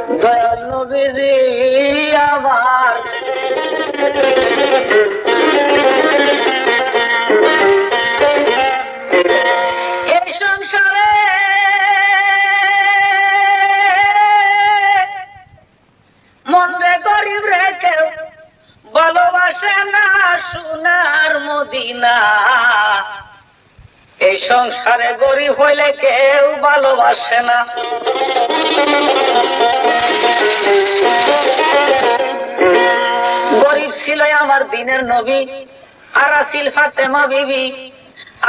দয়াল নবীজি আমার এই সংসারে মন রে গরিব রে কেউ ভালোবাসে না সোনার মদিনা। এই সংসারে গরিব হইলে কেউ ভালোবাসে না। গরিব ছিল আমার দিনের নবী, আর আছিল ফাতেমা বিবি,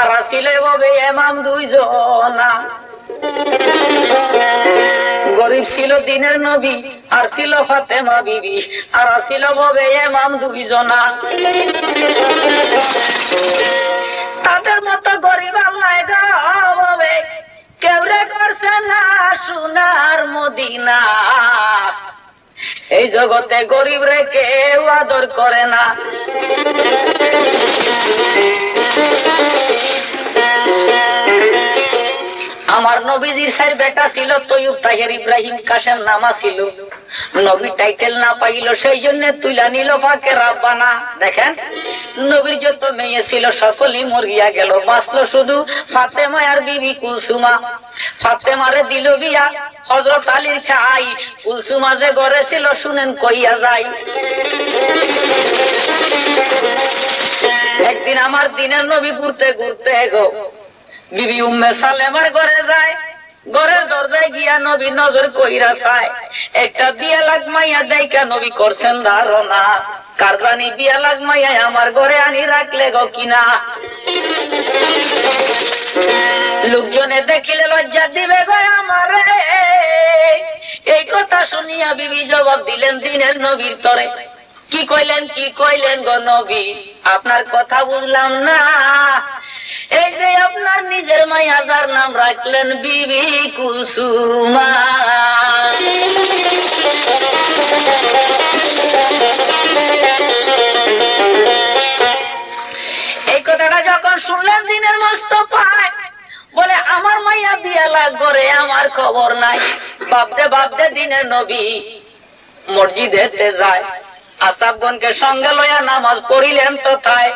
আর আছিল ববে ইমাম দুইজনা। গরিব ছিল দিনের নবী, আর ছিল ফাতেমা বিবি, আর আছিল ববে ইমাম দুইজনা। তাদের মতো গরিব আল্লাহ হবে কেউ রে করছে না সোনার মদিনা। এই জগতে গরিব রে কেউ আদর করে না। আমার নবীজির চার বেটা ছিল, তৈয়ব, তাহের, ইব্রাহিম, কাসেম নামা ছিল। নবী টাইটেল না পাইল, সেই জন্য তুইলা নিল পাকে রাব্বানা। দেখেন, নবীর যত মেয়ে ছিল সকলেই মরিয়া গেল, বাঁচলো শুধু ফাতেমা আর বিবি কুলসুমা। ফাতেমারে দিল বিয়া হযরত আলীর খাই, কুলসুমা যে ঘরে ছিল শুনেন কইয়া যায়। একদিন আমার দিনের নবী ঘুরতে ঘুরতে গো বিবি উম্মে সালেমার ঘরে যায়। ঘরের দরজায় গিয়া নবী নজর কইরা চায়, একটা বিয়া লাগ মাইয়া দেইকা নবী করছেন ধারণা, কার জানি বিয়া লাগ মাইয়া আমার ঘরে আনি রাখলে গো কিনা। লোকজনে দেখিলে লজ্জা দিবে গো আমারে। এই কথা শুনিয়া বিবি জবাব দিলেন দিনের নবীর তরে। কি কইলেন গো নবী, আপনার কথা বুঝলাম না। এই যে আপনার নিজের মাইয়া যার নাম রাখলেন বিবি কুলসুমা। এই কথাটা যখন শুনলেন দিনের মস্ত পায়, বলে আমার মাইয়া বিয়া লাগ করে আমার খবর নাই। ভাবতে দিনের নবী মসজিদেতে যায়, আসাবগণকে সঙ্গে লইয়া নামাজ পড়িলেন তথায়।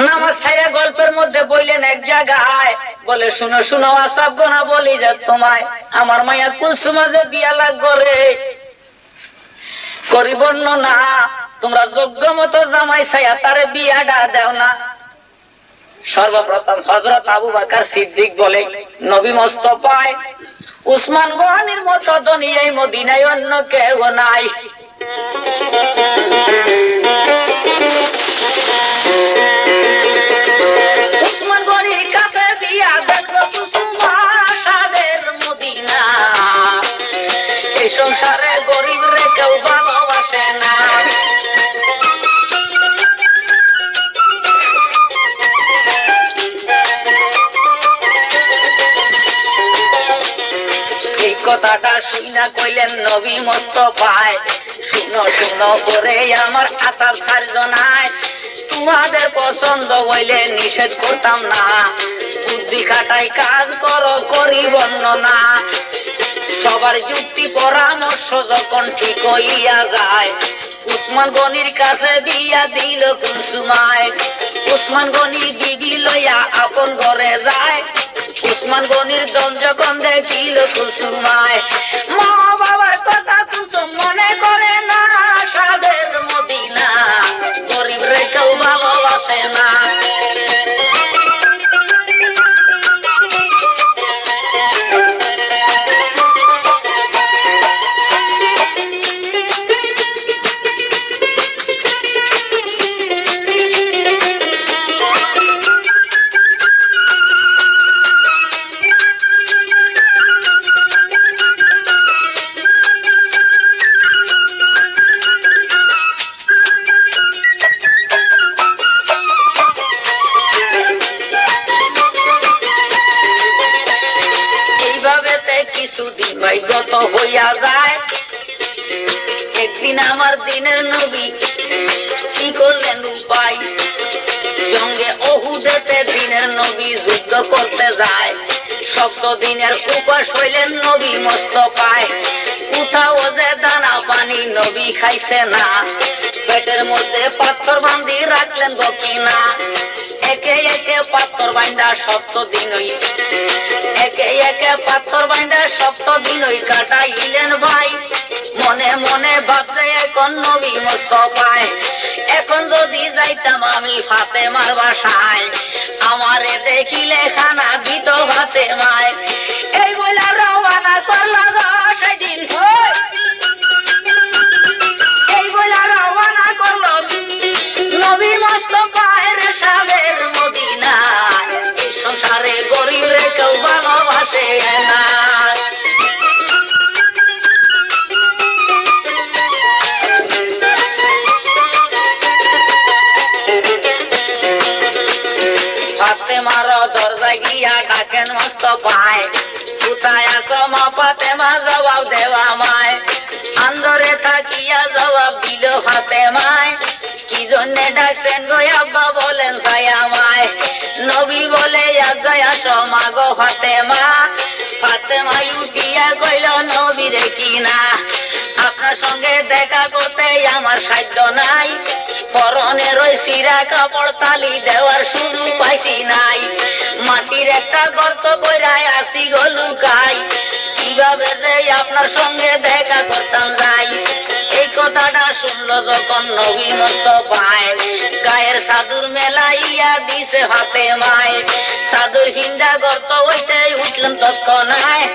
নামাজ ছাইয়া গল্পের মধ্যে বললেন এক জায়গায়, বলে শুনো শুনো আসাবগণা, বলি যে তোমায় আমার মাইয়া কুলসুমা যে বিয়া লাগ করে করি বর্ণনা, তোমরা যোগ্য মতো জামাই ছাইয়া তারে বিয়াটা দেও না। সর্বপ্রথম হযরত আবু বকর সিদ্দিক বলে, নবী মোস্তফায় উসমান গনির মতো ধনী এই মদিনায় অন্য কেউ নাই। উসমান গনির কাছে বিয়া দেন গো কুলসুমা, সাদের মদিনা। এই সংসারে গরিব রে কেউ ভালোবাসে না। এই কথাটা শুইনা কইলেন নবী মোস্তফায়, শুনো শুনো করে আমার আতার সারজনায়, তোমাদের পছন্দ হইলে নিষেধ করতাম না, বুদ্ধি খাটাই কাজ করো করি বর্ণনা। সবার যুক্তি পরামর্শ যখন ঠিক হইয়া যায়, উসমান গনির কাছে বিয়া দিল কুলসুমায়। উসমান গনি বিবি লইয়া আপন ঘরে যায়, উসমান গনির দম যখন দেখিল কুলসুমায়। মা বাবার কথা কুলসুম মনে করে না, সাদের মদিনা গরিব রে কেউ ভালোবাসে না। কিছুদিন গত হইয়া যায়। একদিন আমার দিনের নবী কি করলেন উপায়, জঙ্গে ওহুদেতে দিনের নবী যুদ্ধ করতে যায়। সপ্ত দিনের উপাস হইলেন নবী মোস্তফায়। কোথাও যে দানা পানি নবী খাইছে না, পেটের মধ্যে পাথর বান্ধি রাখলেন গকিনা। একে একে পাথর বাইন্দা সপ্ত দিন একে একে পাথর বাইন্দা সপ্ত দিন কাটাইলেন ভাই। মনে মনে ভাবছে এখন নবী মোস্তফায়, এখন যদি যাইতাম আমি ফাতেমার বাসায়, আমারে দেখিলে খানা দিত ফাতেমায়। এই বলে রওনা করল সেদিন, এই বলে রওনা করল নবী মোস্তফায়ের সাবের মদিনায়। সংসারে গরিব রে কেউ ভালোবাসে না। ফাতেমার দরজায় গিয়া ডাকেন মোস্তফায়, কোথায় আছো মা ফাতেমা জবাব দেওয়া মায়। আন্দরে থাকিয়া জবাব দিল ফাতেমায়, কি জন্যে ডাকছেন গো আব্বা বলেন ছায়া মায়। নবী বলে আসো মা গো ফাতেমা। ফাতেমা উঠিয়া কইল নবী রে কিনা, আপনার সঙ্গে দেখা করতে আমার সাধ্য নাই, পরনের ওই সিরা কাপড় তালি দেওয়ার সুযোগ পাইছি নাই। মাটির একটা গর্ত কইরায় আসি গো লুকাই, কিভাবে যে আপনার সঙ্গে দেখা করতাম যাই। এই কথাটা শুনল যখন নবী মোস্তফায়, গায়ের সাদুর মেলাইয়া দিছে ফাতেমায়। সাদুর হিন্দা গর্ত হইতে উঠলেন তৎক্ষণায়,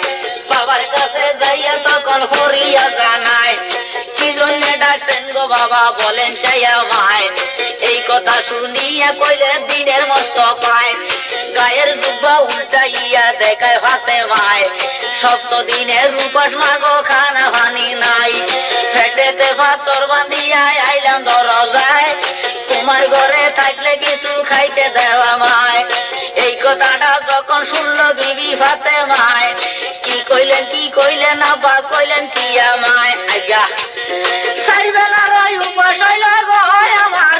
বাবার কাছে যাইয়া তখন হরিয়া জানায়, কি জন্য ডাকছেন গো বাবা বলেন চাইয়া মায়। এই কথা শুনিয়া কইলে দিনের মোস্তফায়, গায়ের জুব্বা উল্টাইয়া দেখায় ফাতেমায়। সপ্ত দিনের উপাস মাগো খানা পানি নাই, পেটেতে পাথর বান্ধিয়া আইলাম দরজায়, তোমার ঘরে থাকলে কিছু খাইতে দেওয়া মায়। এই কথাটা যখন শুনলো বিবি ফাতেমায়, কি কইলেন আব্বা কইলেন কি আমায়। আজ্ঞা চারি বেলার ওই উপাস হইল গো আমার,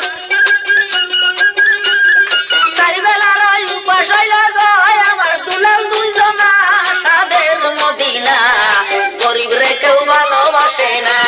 চারি বেলার ওই উপাস হইল গো আমার, দুলাল দুইজনা সাদের মদিনা, গরিব রে কেউ ভালোবাসে না।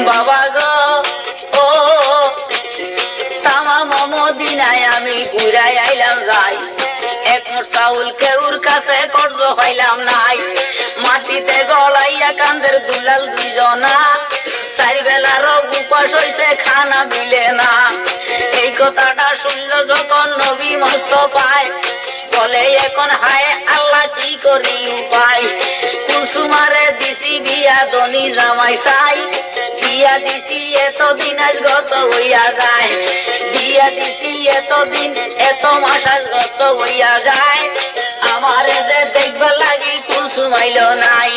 বাবা গো ও তামাম মদিনায় আমি ঘুরাই আইলাম যাই, এক মোট চাউল কেউর কাছে কর্জ পাইলাম নাই। মাটিতে গলাইয়া কান্দের দুলাল দুইজনা, চারি বেলার উপাস হইছে খানা মিলে না। এই কথাটা শুনল যখন নবী মোস্তফায়, বলে এখন হায় আল্লাহ কি করি উপায়। কুলসুমারে দিছি বিয়া দনি জামাই চাই, বিয়া দিছি এতদিন আজ গত হইয়া যায়, বিয়া দিছি এতদিন এত মাস আজ গত হইয়া যায়। আমারে যে দেখবার লাগি কুলসুম আইল নাই,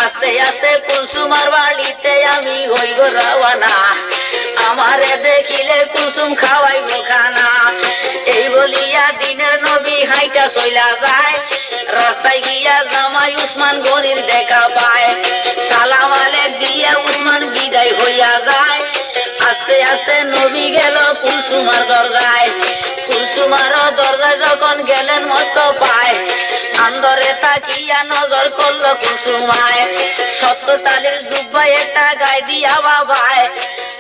আস্তে আস্তে কুলসুমার বাড়িতে আমি হইব রওয়ানা, আমারে দেখিলে কুলসুম খাওয়াইব খানা। এই বলিয়া দিনের নবী হাইটা চইলা যায়, রাস্তায় গিয়া জামাই উসমান গনির দেখা পায়, সালাম আলাইক দিয়া উসমান বিদায় হইয়া যায়। আস্তে আস্তে নবী গেল কুলসুমার দরজায়, কুলসুমার দরজায় যখন গেলেন মোস্তফায়, আন্দরে তাকিয়া নজর করল কুলসুমায়। সত্য তালের জুব্বা একটা গায়ে দিয়া বাবায়,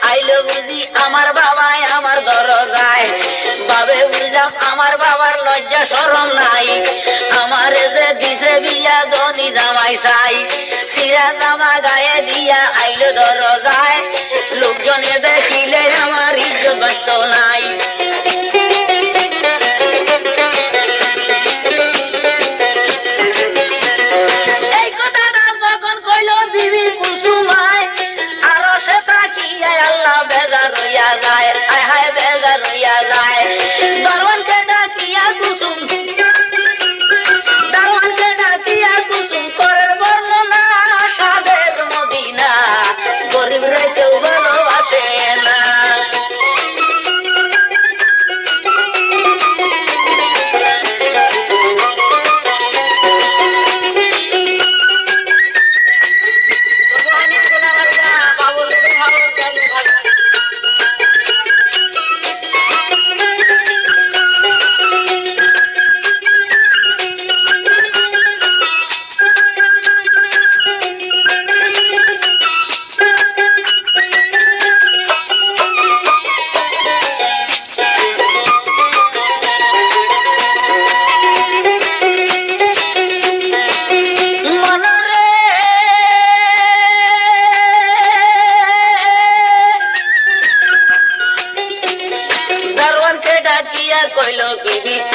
আইলো বুঝি আমার বাবায় আমার দরজায়। বাবে বুঝলাম আমার বাবার লজ্জা শরম নাই, আমার যে দিছে বিয়া দনি জামাই চাই। সিরা জামা গায়ে দিয়া আইলো দরজায়, লোকজনে দেখিলে আমার ইজ্জত বাঁচত নাই।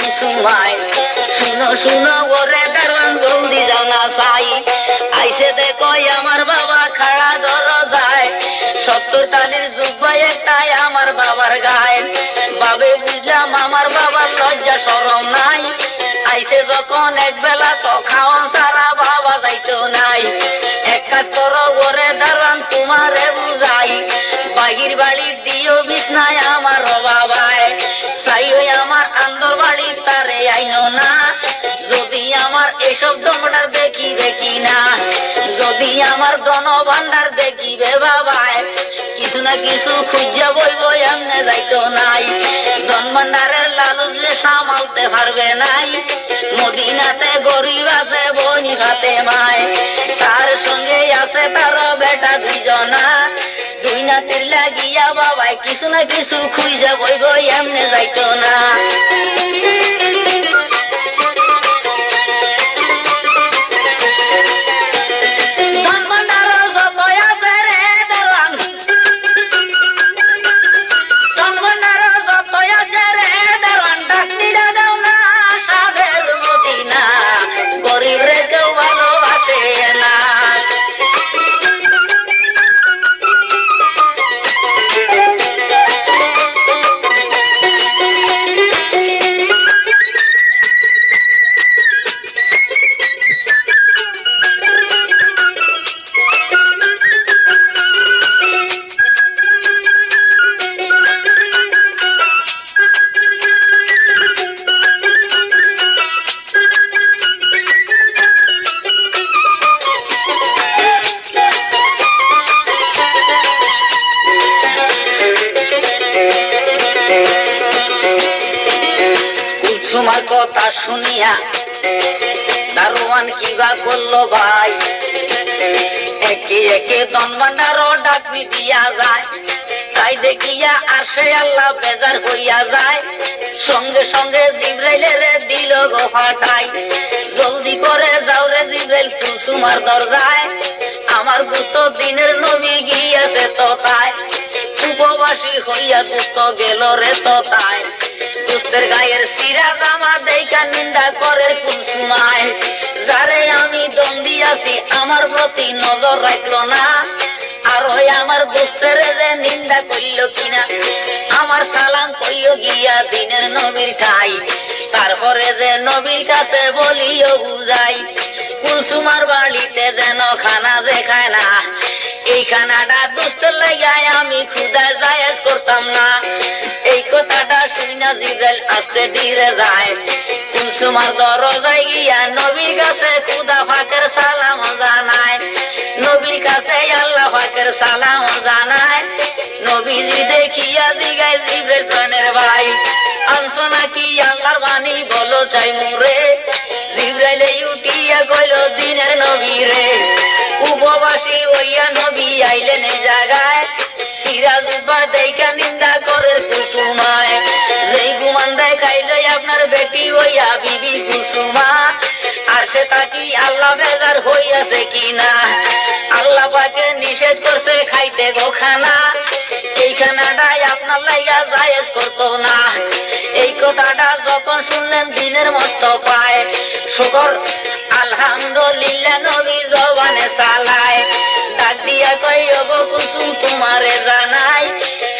কুসুমায় শুনো শুনো ওরে দারোয়ান জলদি যাও না চাই আইসে দেখো আমার বাবা খাড়া দরজায় 70 টালির জুব্বাই একটাই আমার বাবার গায়ে বাবে বুঝলাম আমার বাবার লজ্জা শরম নাই আইসে যখন এক বেলা তো খাওন সারা বাবা যাইতো নাই এক কাজ করো ওরে দারোয়ান তোমারে বুঝাই বাহির বাড়ি দিও বিছনায় আমার বাবায় চাই হই আমার আন্দর বাড়ি তারে আইনো না যদি আমার এসব দমটার দেখিবে কিনা যদি আমার ধন ভান্ডার দেখিবে বাবায় কিছু না কিছু খুঁজে বইব এমনে যাইতো নাই ধন ভান্ডারের লালু যে সামালতে পারবে নাই মদিনাতে গরিব আছে বনি খাতে মায় তার সঙ্গে আছে তার বেটা দুইজনা দুই নাতির লাগিয়া বাবাই কিছু না কিছু খুঁজে বইব এমনে যাইতো না তোমার কথা শুনিয়া দারোয়ান কিবা করলো ভাই একে একে ধন ভান্ডারও ডাকনি দিয়া যায় তাই দেখিয়া আসে আল্লাহ বেজার হইয়া যায় সঙ্গে সঙ্গে জিব্রাইলের দিল গো ফাটাই জলদি করে যাও রে জিব্রাইল তোমার দরজায় আমার দুষ্ট দিনের নবী গিয়েছে তো তাই উপবাসী হইয়া দুষ্ট গেল রে তো তাই দুস্তের গায়ের সিরা জামা দেখা নিন্দা করে কুলসুমায় যারে আমি দন্ডি আছি আমার প্রতি নজর রাখলো না আর ওই আমার দুস্তের যে নিন্দা করল কিনা আমার সালাম কইও গিয়া দিনের নবীর খাই তারপরে যে নবীর কাছে বলিও বুঝাই কুলসুমার বাড়িতে যেন খানা দেখায় না এই খানাটা দুস্তের লাগায় আমি ক্ষুদা জায়েজ করতাম না এই কথাটা শুনে জিব্রাইল আস্তে ধীরে যায় কুলসুমার দরজায় গিয়া নবীর কাছে খুদা পাকের সালাম জানায় নবীর কাছে আল্লাহ পাকের সালাম জানায় নবীজি দেখিয়া জিগায় জিব্রাইল প্রাণের ভাই আনছো নাকি আল্লাহর বাণী বলো চাই মুরে জিব্রাইলে উঠিয়া কইল দিনের নবী রে উপবাসী হইয়া নবী আইলেন এই জায়গায় সিরাজ উপর দেখা নিন্দা করে কুসুমায় যেই গুমান দেখাইল আপনার বেটি হইয়া বিবি কুসুমা আর সে তাকি আল্লাহ বেজার হইয়াছে কিনা আল্লাহ পাকে নিষেধ করছে খাইতে গো খানা এই খানাটাই আপনার লাইয়া জায়েজ করতো না এই কথাটা যখন শুনলেন দিনের মস্ত পায় শুকর আলহামদুলিল্লাহ নবী জবানে চালায় ডাক দিয়া কই ওগো কুসুম তোমারে জানাই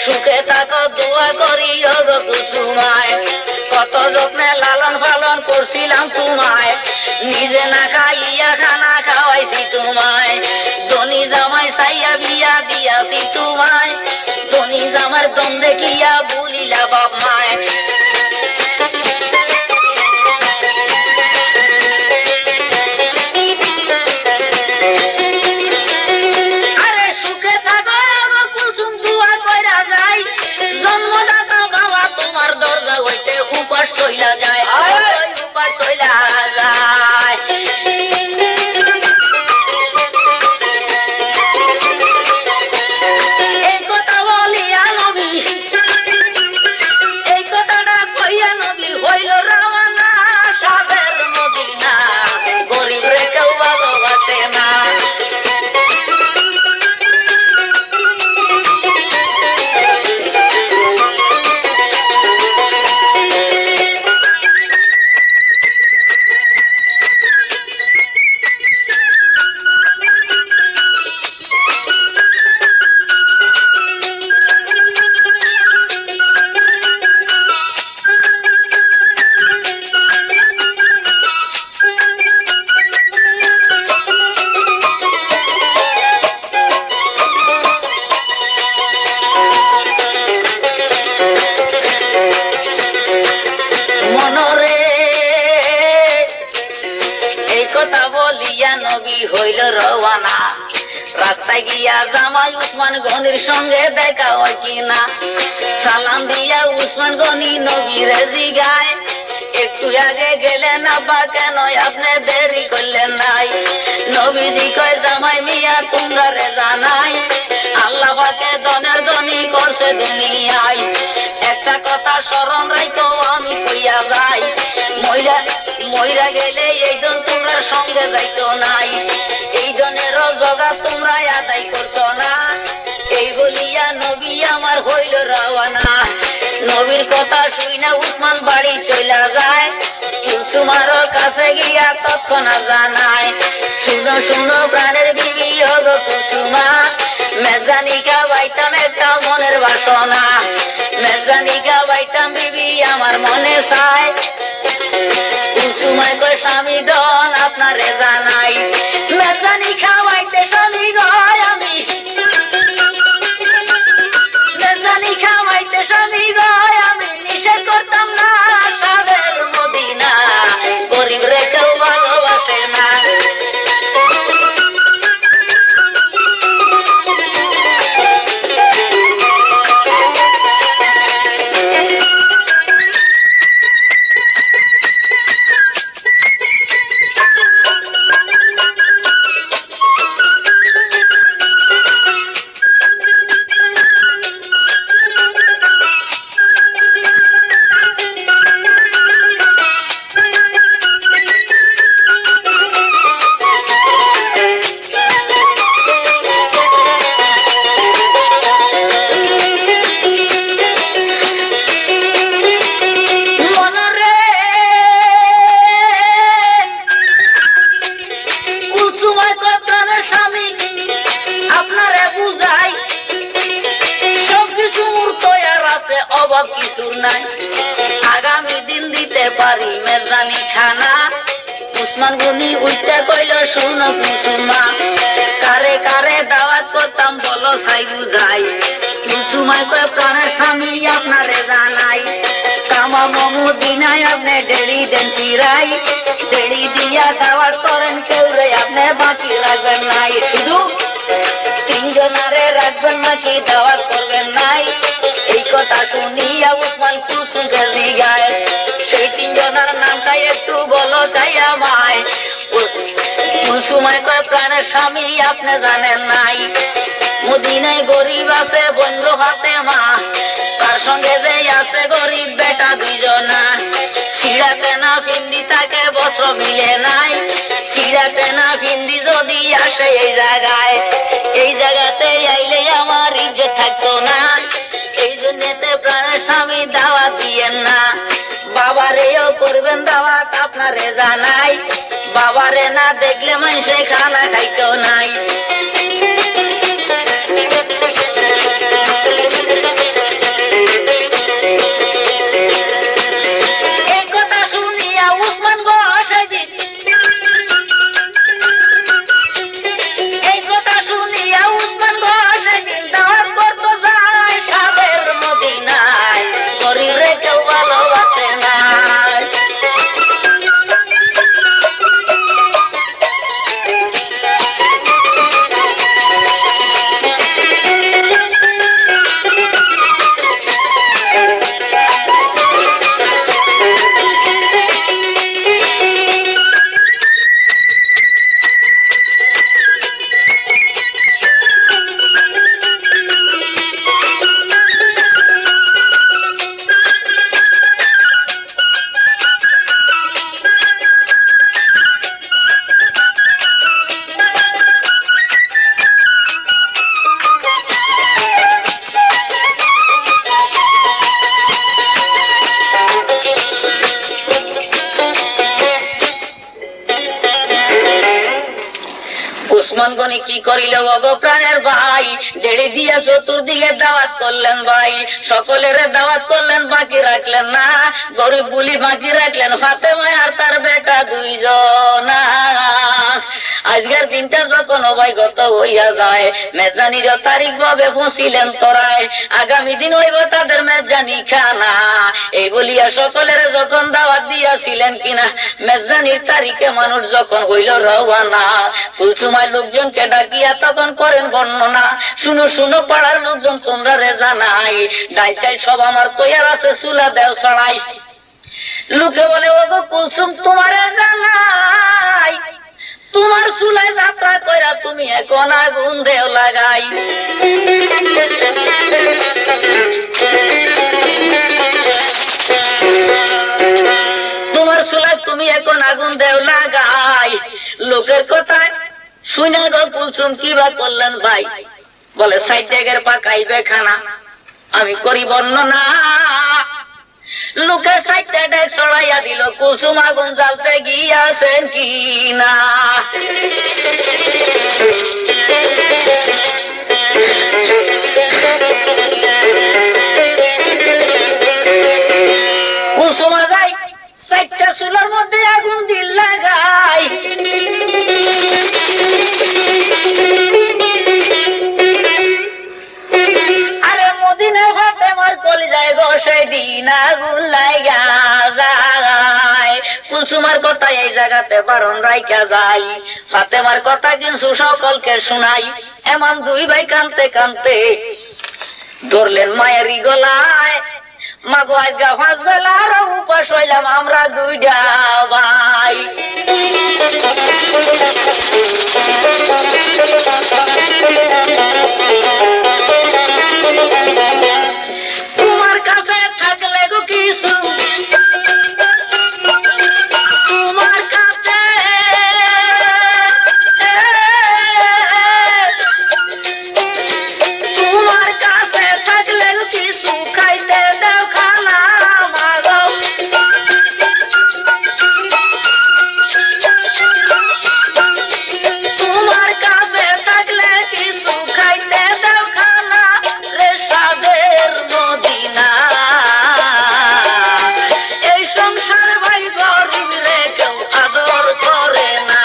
সুখে থাকো দোয়া করি ওগো কুসুমায় কত যত্নে লালন পালন করছিলাম তোমায় নিজে না খাইয়া খানা খাওয়াইছি তোমায় ধনী জামাই চাইয়া বিয়া দিয়াছি তোমায় ধনী জামার দম দেখিয়া বলিলা বাপ মায় উপাস চইলা যায় উপাস চইলা যায় এই কথা বলিয়া নবী এই কথাটা কইয়া নবী হইল রওনা সাদের মদিনা গরিব রে কেউ ভালোবাসে না লইয়া নবী হইল রওয়ানা। রাস্তায় গিয়া জামাই উসমান গনির সঙ্গে দেখা হয় কিনা, সালাম দিয়া উসমান গনি নবীরে জিগায়, একটু আগে গেলেন আব্বা কেন আপনি দেরি করলেন নাই? নবীজি কয় জামাই মিয়া তোমরা রে জানাই, আল্লাহ পাকে দনের ধনী করছে দুনিয়ায়। একটা কথা স্মরণ রাখো আমি কইয়া যাই, মইরা গেলে এই জন তোমরা সঙ্গে যাইতো নাই, এই জনেরও জগা তোমরা আদায় করতো না। এই বলিয়া নবী আমার হইল রওয়ানা। নবীর কথা শুই না উসমান বাড়ি চইলা যায়, কুলসুমার কাছে গিয়া তৎক্ষণাৎ জানায়, শুনো শুনো প্রাণের বিবি গো কুলসুমা, মেজানিকা বাইতাম একটা মনের বাসনা, মেজানিকা বাইতাম বিবি আমার মনে চায়। কুলসুমায় কয় স্বামী দন আপনারে জানাই, মেজানি খাওয়াইতে স্বামী গয় আমি, মেজানি খাওয়াইতে স্বামী গয় আমি, নিষেধ করতাম না তাদের মদিনা, গরিব রে কেউ ভালোবাসে না। আগামী দিন দিতে পারি মেজানি খানা। উসমান গনি উঠতে কইল শুনো কুলসুমা, কারে কারে দাওয়াত করতাম বলো সাই বুঝাই। কুলসুমায় কয় প্রাণের স্বামী আপনারে জানাই, কামা মদিনায় আপনি দেরি দেন ফিরাই, দেরি দিয়া দাওয়াত করেন কেউ রে আপনি বাকি রাখবেন নাই, শুধু তিনজনারে রাখবেন নাকি দাওয়াত করবেন নাই? এই কথা শুনিয়া উসমান কুলসুমকে জিগায়, সেই তিনজনের নামটা একটু বলো চাইয়া মায়। কুলসুমায় কয় প্রাণের স্বামী আপনি জানেন নাই, মদিনায় গরিব আছে বন্ধু হাতে মা, তার সঙ্গে যে আছে গরিব বেটা দুইজনা, সিঁড়াতে না ফিন্দি তাকে বস্ত্র মিলে নাই, সিঁড়াতে না ফিন্দি যদি আসে এই জায়গায়, এই জায়গাতে আইলে আমার ইজ্জত থাকতো না, এই জন্যতে প্রাণের স্বামী দাওয়াত দিয়েন না। বাবারেও করবেন দাওয়াত আপনারে জানাই, বাবারে না দেখলে মানুষে খানা খাইতো নাই। উসমান গনি কি করিল গো প্রাণের ভাই, জেড়ে দিয়া চতুর্দিকে দাওয়াত করলেন ভাই, সকলের দাওয়াত করলেন বাকি রাখলেন না, গরিব বুলি বাকি রাখলেন ফাতেমা আর তার বেটা দুইজনা। আজকের দিনটা যখন অবগত হইয়া যায় মেজানির তারিখ ভাবে পৌঁছিলেন তোরায় আগামী দিন হইব তাদের মেজানি খানা এই বলিয়া সকলের যখন দাওয়াত দিয়াছিলেন কিনা মেজানির তারিখে মানুষ যখন হইল রওয়ানা কুলসুমায় লোকজনকে ডাকিয়া তখন করেন বর্ণনা শুনো শুনো পাড়ার লোকজন তোমরা রে জানাই ডাইচাই সব আমার তৈয়ার আছে চুলা দেও ছড়াই লোকে বলে ও গো কুলসুম তোমারে জানাই তোমার চুলায় যাত্রা কইরা তুমি এখন আগুন দেও লাগাই তোমার চুলায় তুমি এখন আগুন দেও লাগাই লোকের কথায় শুনে গো কুলসুম কি বা করলেন ভাই বলে সাইড জায়গার পাকাইবে খানা আমি করি বর্ণনা লোকে সাইডটা ডেক ছড়াইয়া দিল কুলসুম আগুন জ্বালতে গিয়াছেন কি না কুলসুমা যাই সাইডটা চুলার মধ্যে আগুন দিল লাগাই আরে মদিনা ফাতেমার কলিজায় গো সেদিন আগুন লাগা যায় কুলসুমার কথা এই জায়গাতে বারণ রাইখা যাই ফাতেমার কথা কিন্তু সকলকে শোনাই এমন দুই ভাই কানতে কানতে ধরলেন মায়েরই গলায় মাগো আজকা 5 বেলার উপাস হইলাম আমরা দুইটা ভাই তোমার কাছে থাকলে গো কিছু তোমার কাছে তোমার কাছে থাকলে কিছু খাইতে দেও খানা মাগো তোমার কাছে থাকলে কিছু খাইতে দেও খানা রে সাদের মদিনা এই সংসার ভাই গরিব রে কেউ আদর করে না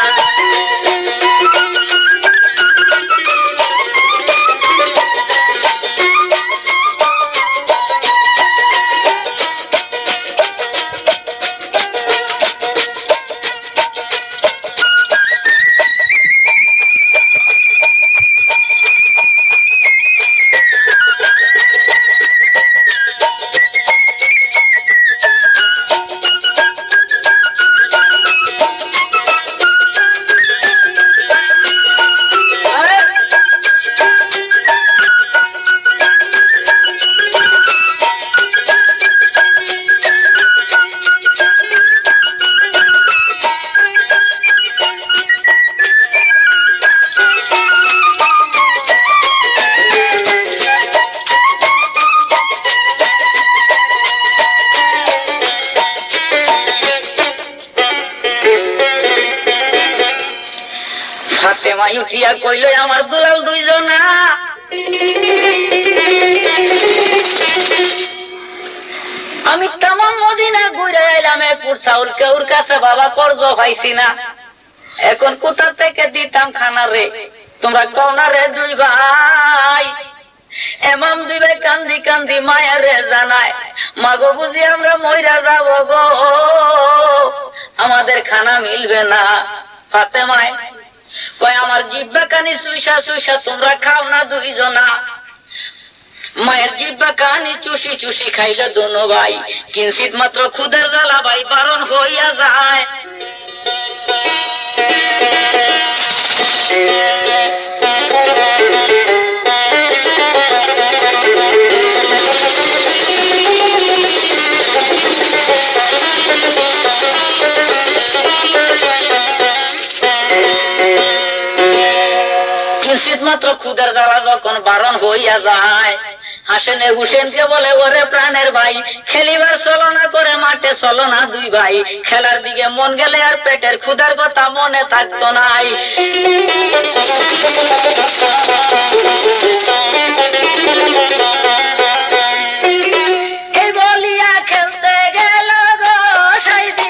ফাতেমাই উঠিয়া কইল আমার দুলাল দুইজনা আমি তামাম মদিনা ঘুরে এলাম একুর চাউল কেউর কাছে বাবা কর্জ পাইছি না এখন কোথা থেকে দিতাম খানা রে তোমরা কও না রে দুই ভাই এমাম দুই ভাই কান্দি কান্দি মায়া রে জানায় মাগো বুঝি আমরা মইরা যাব গো আমাদের খানা মিলবে না ফাতেমায় কয় আমার জিব্বা কানি সুইসা সুইসা তোমরা খাও না দুইজনা মায়ের জিব্বা কানি চুষি চুষি খাইলে দোনো ভাই কিঞ্চিত মাত্র ক্ষুধার জ্বালা ভাই বারণ হইয়া যায় মাত্র ক্ষুধার জ্বালা যখন বারণ হইয়া যায় হাসেনে হুসেনকে বলে ওরে প্রাণের ভাই খেলিবার চলো না করে মাঠে চলো না দুই ভাই খেলার দিকে মন গেলে আর পেটের ক্ষুধার কথা মনে থাকতো নাই এই বলিয়া খেলতে গেল গো সাইদি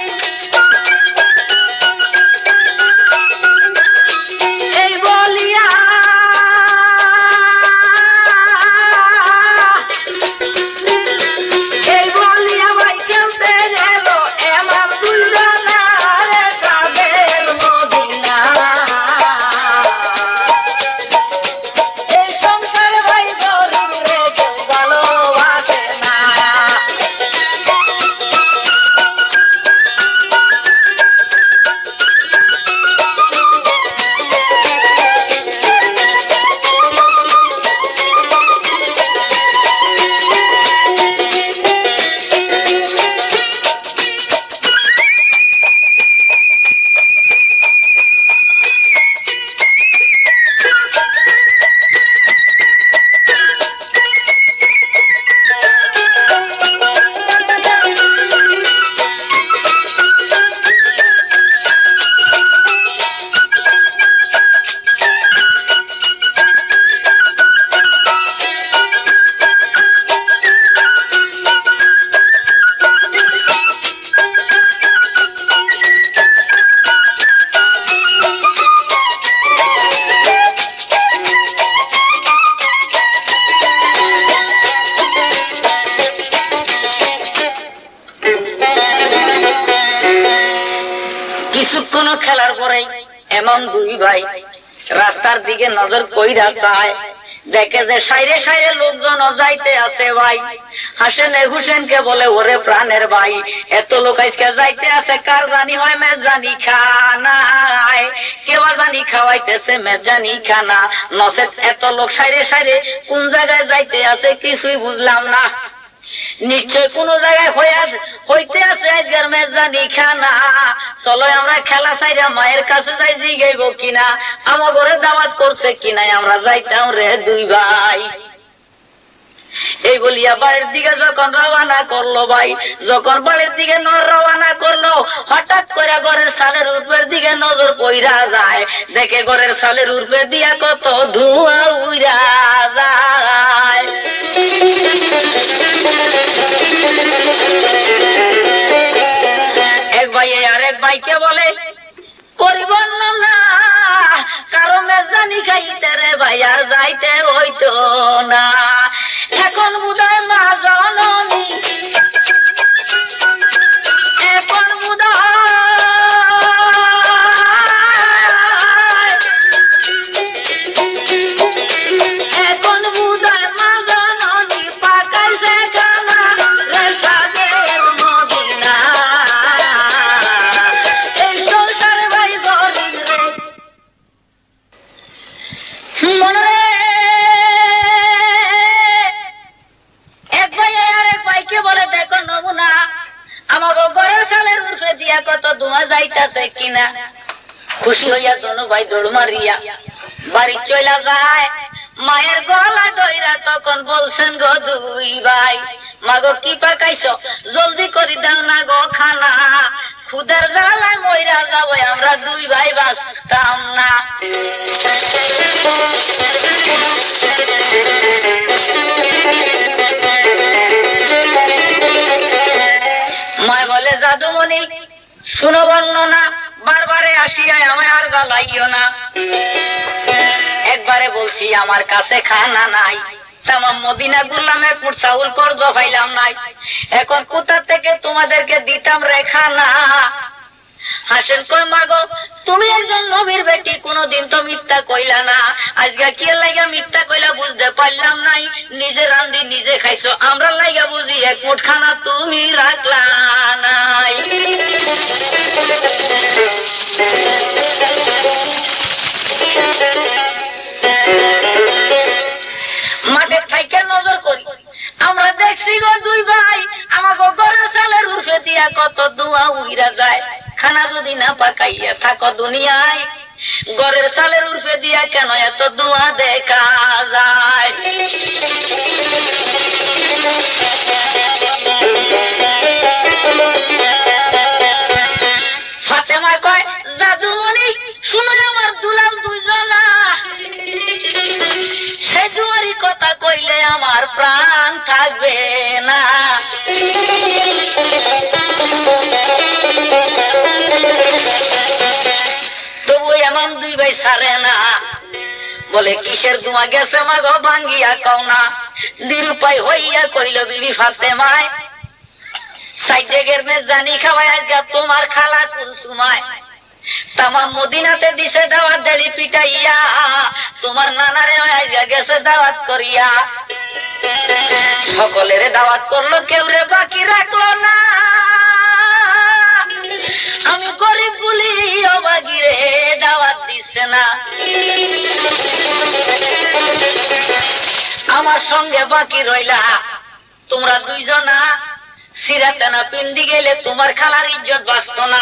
কিছুক্ষণ খেলার পরে এমন দুই ভাই রাস্তার দিকে নজর কইরা চায়, দেখে যে সাইরে সাইরে লোকজন যাইতে আছে। ভাই হাসেন হুসেনকে বলে, ওরে প্রাণের ভাই, এত লোক আজকে যাইতে আছে, কার জানি হয় মেজানি খানায়, কেউ জানি খাওয়াইতেছে মেজানি খানা, নচেত এত লোক সাইরে সাইরে কোন জায়গায় যাইতে আছে কিছুই বুঝলাম না। নিশ্চয় কোন জায়গায় হইতে আছে আজকের মেজানি খানা। চলো আমরা খেলা চাইরা মায়ের কাছে যাই, জিগাইব কিনা আমার ঘরে দাওয়াত করছে কিনা, আমরা যাইতাম রে দুই ভাই। এই বলিয়া বাড়ির দিকে যখন রওনা করলো ভাই, যখন বাড়ির দিকে রওনা করলো, হঠাৎ করে ঘরের সালের উপরের দিকে নজর পইরা যায়, দেখে ঘরের সালের উপরে দিয়া কত ধোঁয়া উড়া যায়। এক ভাই আরেক ভাইকে বলে, করিব না কারো মেজানি খাইতে রে ভাই, আর যাইতে হইতো না। এখন বুঝায় মা জননী, এখন এখন বুঝায় মা জননী, পাকাইছে খানা রে সাদের মদিনা। এই সংসার ভাই গরিব রে মনে রে। এক ভাই আরেক ভাইকে বলে, দেখো নমুনা, আমাকে ঘরের সালের উঠে দিয়া কত ধোঁয়া যাইতাছে কিনা। খুশি হইয়া দোনো ভাই দৌড় মারিয়া বাড়ি চলা যায়। মায়ের গলা ধইরা তখন বলছেন গো দুই ভাই, মাগো কি পাকাইছ, জলদি করে দাও না গো খানা, খুদার জ্বালায় মইরা যাবো আমরা দুই ভাই বাঁচতাম না। মায় বলে, জাদুমণি শুনো বর্ণনা, বারবারে আসিয়া আমায় আর জ্বালাইও না। একবারে বলছি আমার কাছে খানা নাই, তামাম মদিনা ঘুরলাম, এক মুঠ চাউল কর্জ পাইলাম নাই, এখন কোথা থেকে তোমাদেরকে দিতাম রে খানা। হাসেন কই, মাগো তুমি একজন নবীর বেটি, কোনদিন তো মিথ্যা কইলা না, আজকে কি লাগা মিথ্যা কইলা বুঝতে পারলাম নাই, নিজে রান্ধি নিজে খাইছো, আমরা লাগা বুঝি এক মুঠ খানা তুমি রাখলা নাই। মাঠের থাইকে নজর করি, আমরা দেখছি গো দুই ভাই, আমাকে ঘরের চালের উঠে দিয়া কত ধোঁয়া উইরা যায়। খানা যদি না পাকাইয়া থাকো দুনিয়ায়, ঘরের চালের উঠে দিয়া কেন এত ধোঁয়া দেখা যায়। ফাতেমা কয়, জাদুমণি শুনো আমার দুলাল দুইজনা, সে দুয়ারি কথা কইলে আমার প্রাণ থাকবে না। তবু এমন দুই ভাই ছাড়ে না, বলে কিসের ধোঁয়া গেছে মাগো ভাঙ্গিয়া কও না। নিরুপায় হইয়া কইল বিবি ফাতেমায়, সাইডেগের মেজানি খাওয়ায় আজকে তোমার খালা কুলসুমায়, তামাম মদিনাতে দিছে দাওয়াত দেলি পিটাইয়া, তোমার নানারে আইয়া গেছে দাওয়াত করিয়া। সকলের দাওয়াত করলো, কেউ রে বাকি রাখলো না। আমি গরিব বলি অবাগিরে দাওয়াত দিচ্ছে না। আমার সঙ্গে বাকি রইলা তোমরা দুইজনা, সিরাতানা পিন্ডি গেলে তোমার খালার ইজ্জত বাঁচত না।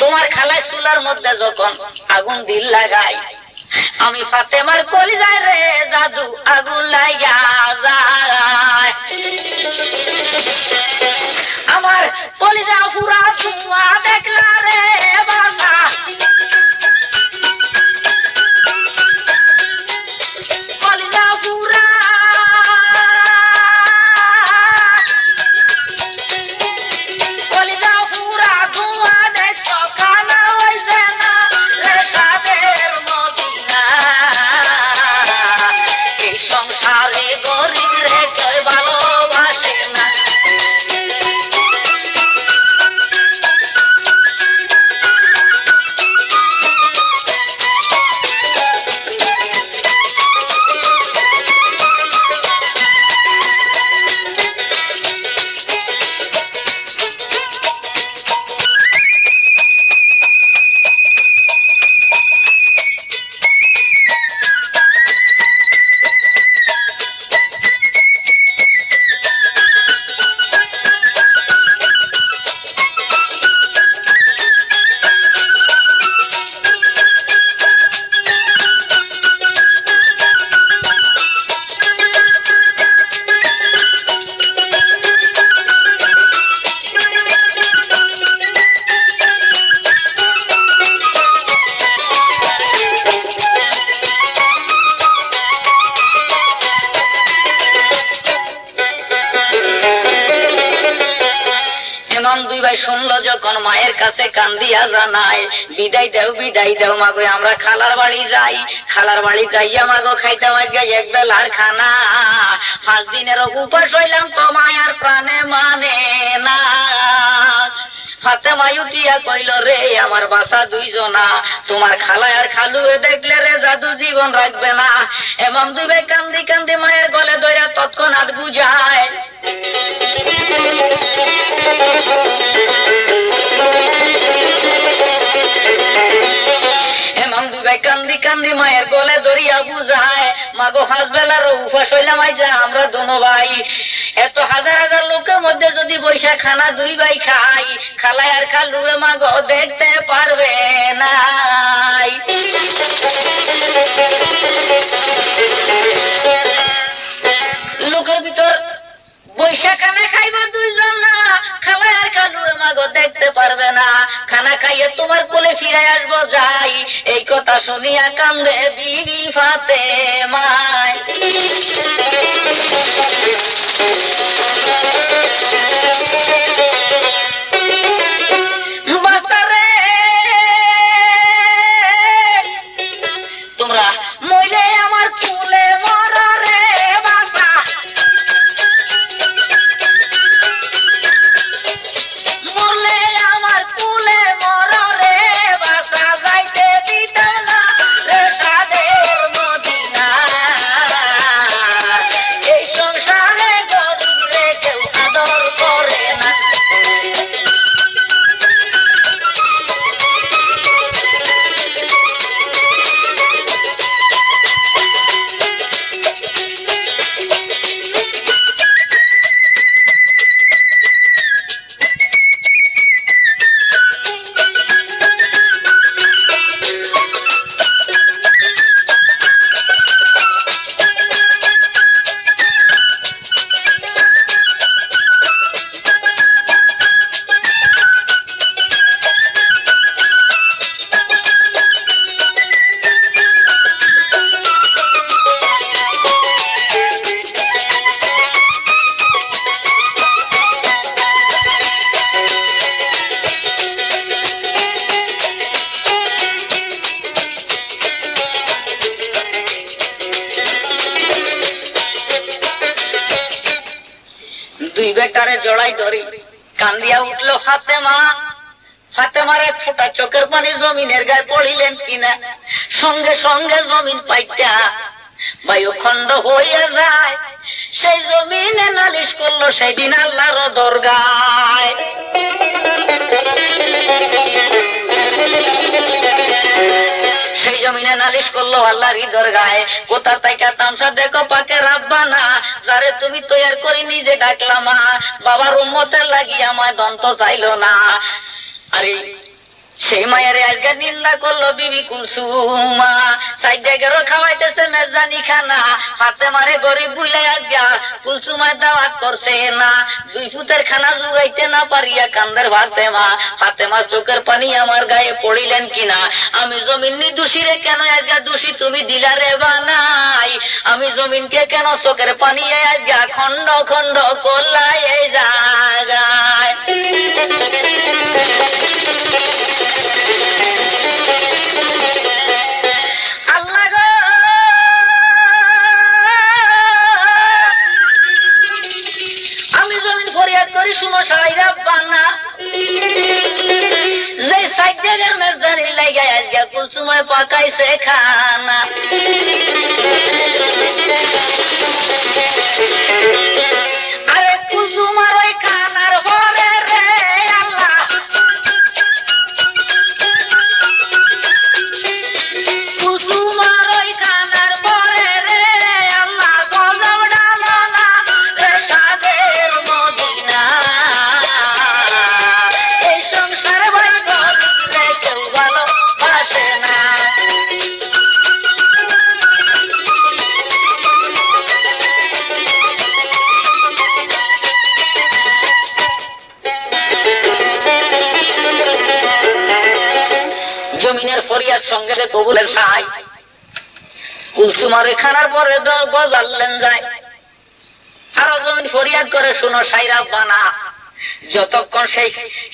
তোমার খালায় চুলার মধ্যে যখন আগুন দিল লাগাই, আমি ফাতেমার কলিজায় রে জাদু আগুন লাগা যায়। আমার কলিজা পুরা ধোঁয়া দেখলা রে বাসা, কলিজা পুরা কলিজা পুরা ধোঁয়া দেখছো, খানা হইছে না রে সাদের মদিনা। এই সংসারে গরিব রে এমাম দুই ভাই শুনলো যখন মায়ের কাছে কান্দিয়া জানায়, বিদায় দাও মাগো, আমরা খালার বাড়ি যাই। খালার বাড়ি যাইয়া মাগো খাইতাম আজকে এক বেলার খানা, 5 দিনের উপাস হইলাম তো মায়ার প্রাণে মানে না। ফাতেমা উঠিয়া কইল, রে আমার বাসা দুইজনা, তোমার খালা আর খালু দেখলে রে জাদু জীবন রাখবে না। এমাম দুই ভাই কান্দি কান্দি মায়ের গলে ধইরা তৎক্ষণাৎ বুঝায়। এমাম দুই ভাই কান্দি কান্দি মায়ের গলে ধরিয়া বুঝায়, মাগো 5 বেলার উপাস হইলাম আইজা আমরা দোনো ভাই। এত হাজার হাজার লোকের মধ্যে যদি বৈশা খানা দুই ভাই খাই, খালায় আর খালুয়ে মাগো দেখতে পারবে না। লোকের ভিতর বৈশা খানা খাইবা দুইজন না, খালায় আর খালুয়ে মাগো দেখতে পারবে না। খানা খাইয়ে তোমার কোলে ফিরে আসবো যাই, এই কথা শুনিয়া কান্দে বিবি ফাতেমা। তোমরা মইলে আমার কুলে মরা রে বাসা, মরলে আমার কুলে মরা রে বাসা, যাইতে দিতে না রে সাদের মদিনা। এই সংসারে গরিব রে কেউ আদর করে না। দুই বেটারে জড়াই ধরি কান্দিয়া উঠলো ফাতেমা। ফাতেমার এক ফোঁটা চোখের পানি জমিনের গায়ে পড়িলেন কিনা, সঙ্গে সঙ্গে জমিন পাইটা বায়ু খন্ড হইয়া যায়। সেই জমিনে নালিশ করলো সেদিন আল্লাহর দরগায়। সেই জমিনে নালিশ করলো আল্লাহরই দরগায়, কোথা থেকে তামসা দেখো পাকে রাব্বানা, যারে তুমি তৈয়ার করে নিজে ডাকলাম, বাবার উম্মতের লাগিয়া আমায় দন্ত চাইলো না। আরে সেই মায়ের আজকে নিন্দা করলো বিবি কুলসুমা, সাইডে গেরো খাওয়াইতেছে মেজানি খানা, ফাতেমারে গরিব বুইলে আজকে কুলসুমায় দাওয়াত করছে না। 2 ফুটের খানা জুগাইতে না পারিয়া কান্দের ফাতেমা। ফাতেমার চোখের পানি আমার গায়ে পড়িলেন কিনা, আমি জমিন দোষী রে কেন আজকে দোষী তুমি দিলা রে বানাই, আমি জমিনকে কেন চোখের পানি আজকে খন্ড খন্ড করলাই এই জায়গায়। আমি জমিন ফরিয়াদ করি শুনো সাইরা বানা, যে সাইডের মেজদানি লাগাই আজকে কুলসুমায় পাকাইছে খানা। আরে কুলসুমার ওই খানার পরে রে আল্লাহ, কুলসুমার ওই খানার পরে রে আল্লাহ, গজব ডালো না রে সাদের মদিনা। এই সংসার ভাই গরিবরে কেউ ভালোবাসে না। জমিনের ফরিয়াদ সঙ্গে কবুলের সাই, কুলসুমারে খানার পরে গজালেন যায়। আরো জমিন ফরিয়াদ করে শুনো সাইরা বানা, যতক্ষণ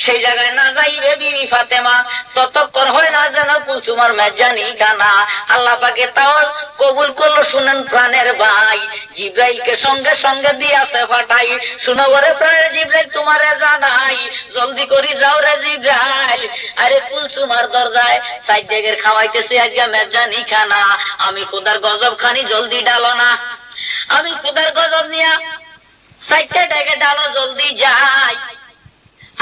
সেই জায়গায় না যাইবে বিবি ফাতেমা, ততক্ষণ হয় না যেন কুলসুমার মেজানি গানা। আল্লাহ পাকে তাও কবুল করলো। শুনেন প্রাণের ভাই, জিব্রাইলকে সঙ্গে সঙ্গে দিয়াছে ফাটাই। শুনো বরে প্রাণের জিব্রাইল, তোমারে জানাই, জলদি করি যাও রে জিব্রাইল। আরে কুলসুমার দরজায় সাইড ডেগের খাওয়াইতেছে আজকে মেজানি খানা। আমি খোদার গজব খানি, জলদি ডালো না। আমি খোদার গজব নিয়া সাইডটা ডেকে ডালো, জলদি যাই।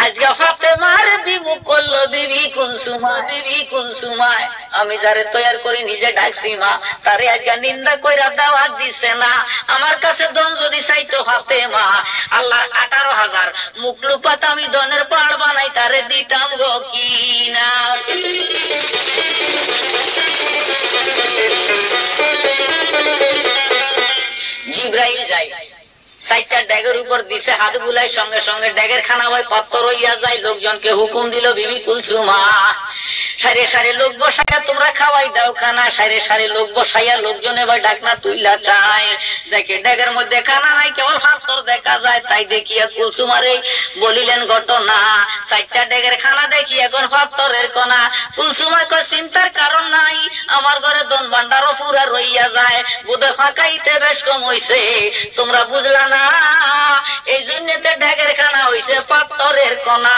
আজকে ফাতেমার বিমুখ করলো বিবি কুলসুমা, বিবি কুলসুমায়। আমি যারে তৈয়ার করে নিজে ডাকছি মা, তারে আজকে নিন্দা কইরা দাওয়াত দিছে না। আমার কাছে দন যদি চাইতো ফাতেমা, আল্লাহর 18,000 মুখলুপাত আমি দনের পাড় বানাই তারে দিতাম গো কিনা। জিব্রাইল যাই, সাইটটা ড্যাগের উপর দিছে, হাত বুলাই, সঙ্গে সঙ্গে ড্যাগের খানা হয় পাত্র রইয়া যায়। লোকজনকে হুকুম দিল, বিবি কুলসুমা সারে সারে লোক বসাইয়া তোমরা খাওয়াই দাও খানা। সারে সারে লোক বসাইয়া লোকজন এবার ডাকনা তুইলা চায়। দেখে ড্যাগের মধ্যে খানা নাই, কেবল পাত্র দেখা যায়। তাই দেখিয়া কুলসুমারে বলিলেন ঘটনা, সাইটটা ড্যাগের খানা দেখি এখন পাত্রের কোনা। কুলসুমার কয় চিন্তার কারণ নাই, আমার ঘরে দন ভান্ডারও পুরা রইয়া যায়, বুধে ফাঁকাইতে বেশ কম হইছে। তোমরা বুঝলা না, এই জন্য ড্যাগের খানা হইছে পাত্রের কোনা।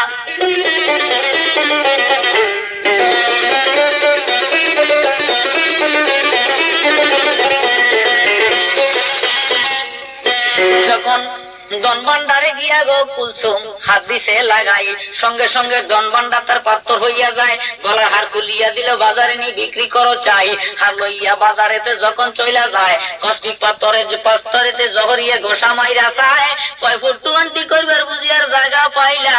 যখন দন ভান্ডারে গিয়া গো কুলসুম হাত দিছে লাগাই, সঙ্গে সঙ্গে দন ভান্ডার তার পাত্র হইয়া যায়। গলার হার খুলিয়া দিল, বাজারে নি বিক্রি করো চাই। হার লইয়া বাজারেতে যখন চইলা যায়, কষ্টিক পাত্রেতে জহরিয়ে ঘোষা মাইরা চায়। কয় ফুট 20 কইবার বুঝিয়ার জায়গা পাইলা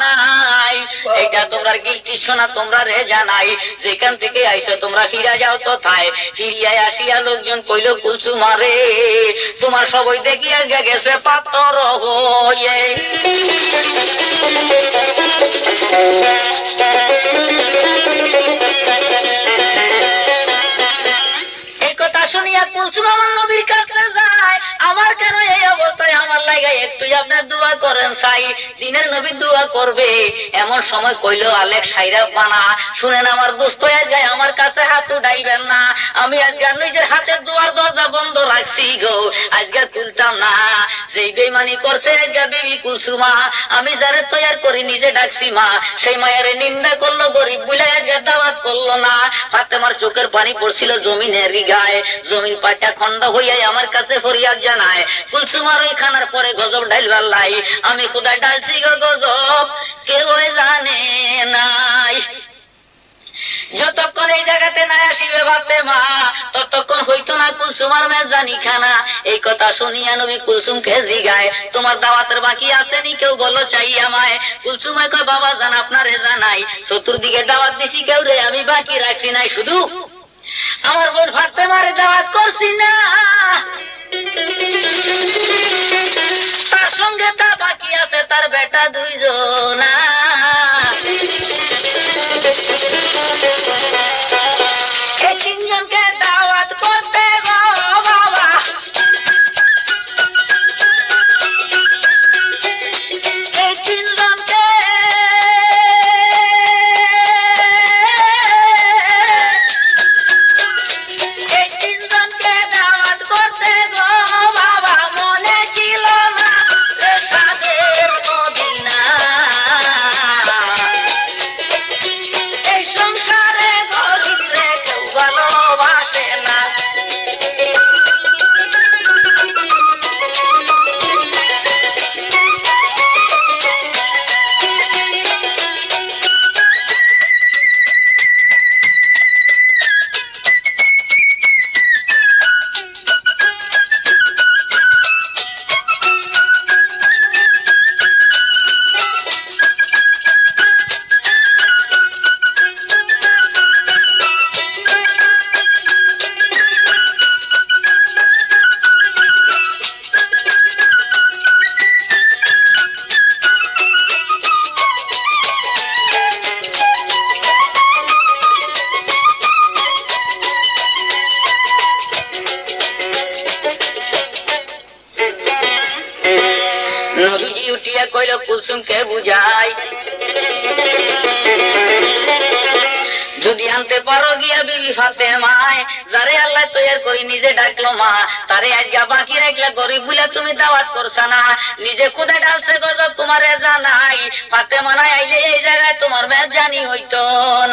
নাই। এইটা তোমরা গিলটি শোনা, তোমরা রে জানাই, যেখান থেকে আইছো তোমরা ফিরা যাও তো থায়। ফিরিয়ায় আসিয়া লোকজন কইল কুলসুমারে, তোমার সবাই দেখিয়া গেছে পাত্র হয়ে। এই কথা শুনিয়া কুলসুম আমার নবীর কাছে যায়, আমার কেন এই অবস্থায়, আমার লাগে একটু আপনার দোয়া করেন চাই। দিনের নবী দোয়া করবে এমন সময় কইল, আলেক সাইরা বানা শুনেন আমার দোস্ত হয়ে যায়, আমার কাছে হাত উঠাইবেন না। আমি আজকে নিজের হাতের দোয়ার দরজা বন্ধ রাখছি গো, আজকে তুলতাম না। যেই বেইমানি করছে আজকে বিবি কুলসুমা, আমি যারে তৈয়ার করি নিজে ডাকছি মা, সেই মায়ের নিন্দা করলো, গরিব বুঝে আজকে দাওয়াত করলো না। ফাতেমার চোখের পানি পড়ছিল জমিনের গায়ে, জমিন পাটা খন্ড হইয়াই আমার কাছে ফরিয়াদ জানায়। কুলসুমার ওই খানার পরে গজব ডাইলবার লাই, আমি খুদায় ডালছি গো গজব কেউ জানে নাই। যতক্ষণ এই জায়গাতে না আসিবে ফাতেমা, ততক্ষণ হইতো না কুলসুমার মেজানি খানা। এই কথা শুনিয়া নবী কুলসুমকে জিগায়, তোমার দাওয়াতের বাকি আসেনি, কেউ বলো চাই আমায়। কুলসুমায় কয়, বাবা জান আপনারে জানাই, চতুর্দিকে দাওয়াত দিছি, কেউ রে আমি বাকি রাখছি নাই, শুধু আমার বোন ফাতেমারে দাওয়াত করছি না, তার সঙ্গে তা বাকি আছে তার বেটা 2 জনা। এই 3 জনকে দাওয়াত করতে গো বাবা, এই 3 জনকে দাওয়াত করতে গো বাবা, মনে ছিল না সাদের মদিনা। নবীজি উঠিয়া কইল কুলসুমকে বুঝাই, যদি আনতে পারো গিয়া বিবি ফাতেমায়, যারে আল্লাহ তৈয়ার করি নিজে ডাকলো মা, তারে আজকে বাকি রাখলে গরিব বলে তুমি দাওয়াত করছ না, নিজে খুদে ডালছে গজব তোমারে জানাই, ফাতেমা নাই আইলে এই জায়গায় তোমার মেজানি হইতো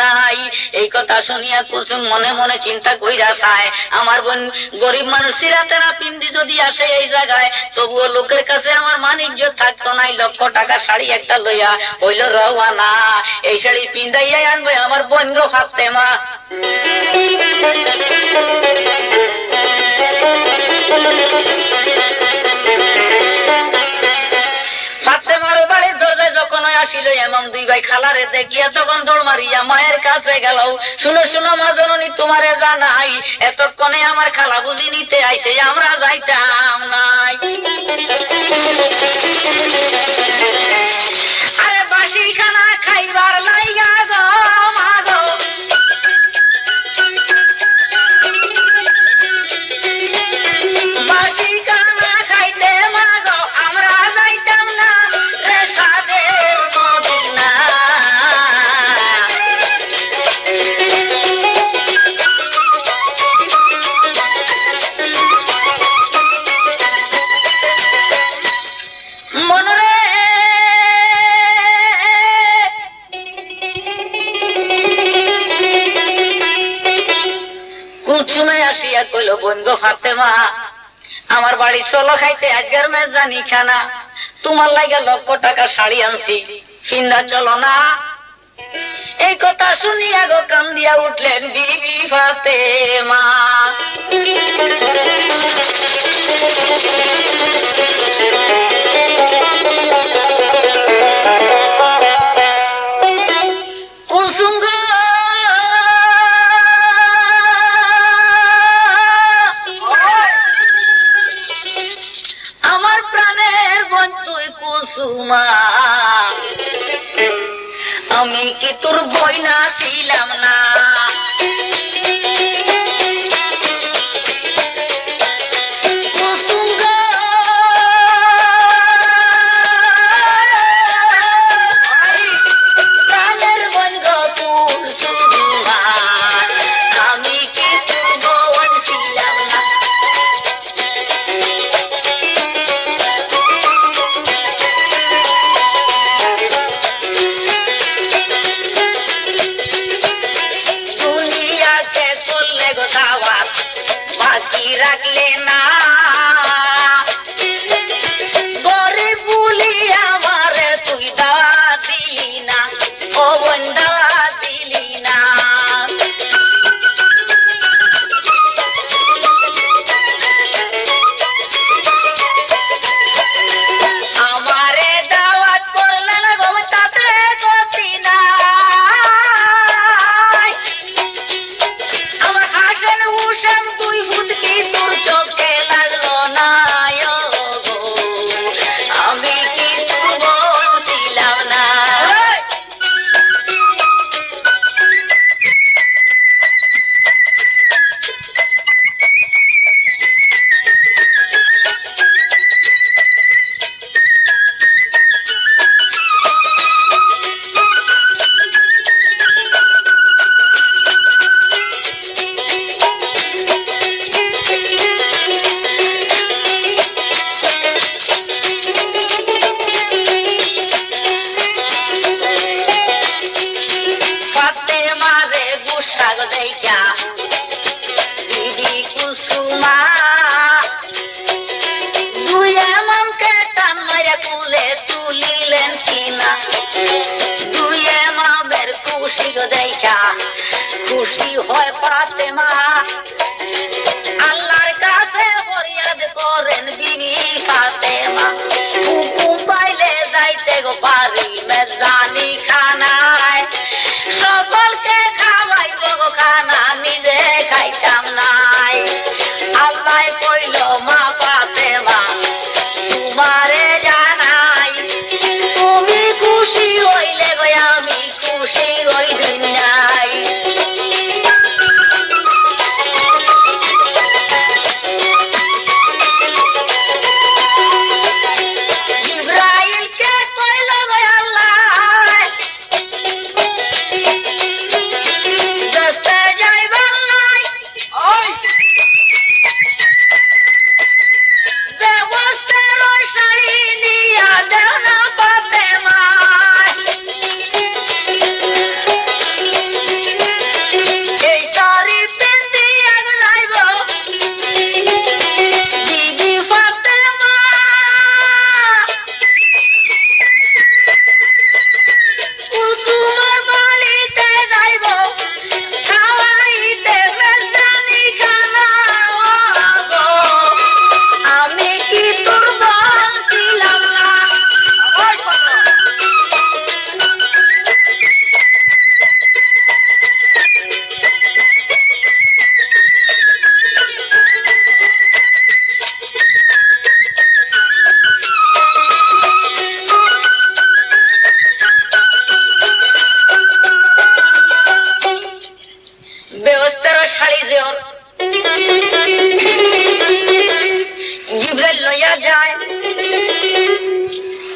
নাই। এই কথা শুনিয়া কুলসুম মনে মনে চিন্তা কইরা চায়, আমার বোন গরিব মানুষ সিরাতে না পিন্দি যদি আসে এই জায়গায়, তবুও লোকের কাছে আমার মান ইজ্জত থাকতো নাই। লক্ষ টাকা শাড়ি একটা লইয়া হইল রওয়ানা, এই শাড়ি পিন্দাইয়া আনবে আমার বোন গো ফাতেমা। ফাতেমার বাড়ির দরজায় যখন আসিল এমাম দুই ভাই খালারে দেখিয়া তখন দৌড় মারিয়া মায়ের কাছে গেল। শুনো শুনো মা জননী, তোমারে জানাই এতক্ষণে আমার খালা বুঝি নিতে আইছে, আমরা যাইতাম নাই। আরে বাসি খানা খাইবার লাইগা গো মা গো, বাসি খানা খাইতে মা গো আমরা যাইতাম না রে সাদের মদিনা। মনরে কুলসুমে আসিয়া কইল বোন গো ফাতেমা, আমার বাড়ি চলো খাইতে আজকের মেজানি খানা, তোমার লাগে লক্ষ টাকা শাড়ি আনছি, ফিন্দা চলো না। এই কথা শুনিয়া গো কান্দিয়া উঠলেন বিবি ফাতেমা। কুলসুম গো আমার প্রাণের বোন তুই কুলসুমা, আমি কি তোর বই না ছিলাম না? কুলসুম গো প্রাণের বোন গো কুলসুমা, আমি কি তোর বোন ছিলাম না? দুনিয়াকে করলে গো দাওয়াত, বাকি রাখলে না, গরিব বলি আমারে তুই দাওয়াত দিলি না, ও বোন দাওয়াত দিলি না। আমারে দাওয়াত করলে না গো তাতে গতি নাই, আমার হাসেন হুসেন তুই ভূত কি তোর চোখে লাগলো না গো, আমি কি তোর বোন ছিলাম না? ফাতেমারে গুসা গো দেইখা বিবি কুলসুমা, দুই এমামকে টান মাইরা কুলে তুলিলেন কিনা, দুই এমামের খুশি গো দেইখা খুশি হয় ফাতেমা, আল্লাহর কাছে ফরিয়াদ করেন বিবি ফাতেমা, হুকুম পাইলে যাইতে গো পারি মেজানি খানায়, সকলকে খাওয়াইব গো খানা নিজে খাইতাম নাই। আল্লাহ কইল মা ফাতেমা তোমারে জানাই, তুমি খুশি হইলে গো আমি খুশি হই দুনিয়ায়।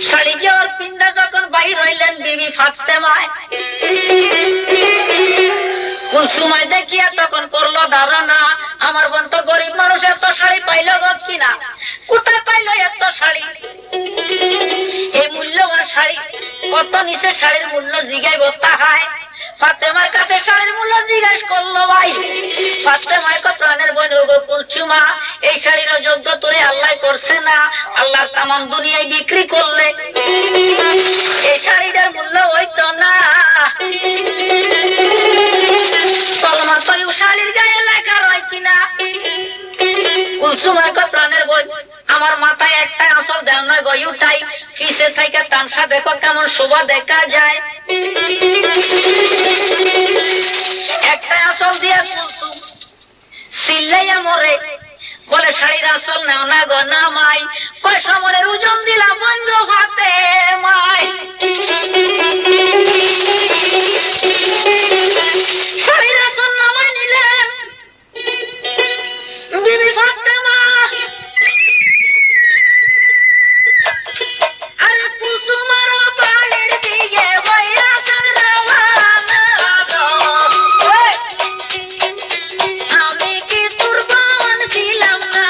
শাড়ি যাওয়ার পিন্ডা যখন বাইর হইলেন বিবি ফাতেমায়, কুলসুমায় দেখিয়া তখন করলো ধারণা, আমার বোন তো গরিব মানুষ, এত শাড়ি পাইল কিনা, কোথায় পাইলো এত শাড়ি, এই মূল্যবান শাড়ি কত নিচে শাড়ির মূল্য জিগাইব তাহাই ফাতেমার কাছে শাড়ির মূল্য জিজ্ঞাসা করলো। ভাই ফাতেমায় প্রাণের বোন ওগো কুলসুমা, এই শাড়ির যোগ্য তোরে আল্লাহ করছে না, আল্লাহ তামাম দুনিয়ায় বিক্রি করলে এই শাড়িটার মূল্য হইতো না। কলমা তো শাড়ির গায়ে লেখা রয় কিনা। কুলসুমায় প্রাণের বোন, আমার মাথায় একটা আসল দেও না গই উঠাই, কিসে থেকে তামসা দেখো কেমন শোভা দেখা যায়। একটা আসল দিয়া কুলসুম সিল্লাইয়া মরে, বলে শাড়ির আসল নাও না গো না মাই, কয় সমরের ওজন দিলাম বন্ধু হাতে মাই। শাড়ির আসল নামাই নিলেন বিবি ফাতেমা। আরে কুলসুমার বাড়ির দিকে বইয়া রওনা গো, আমি কি তোর বোন ছিলাম না।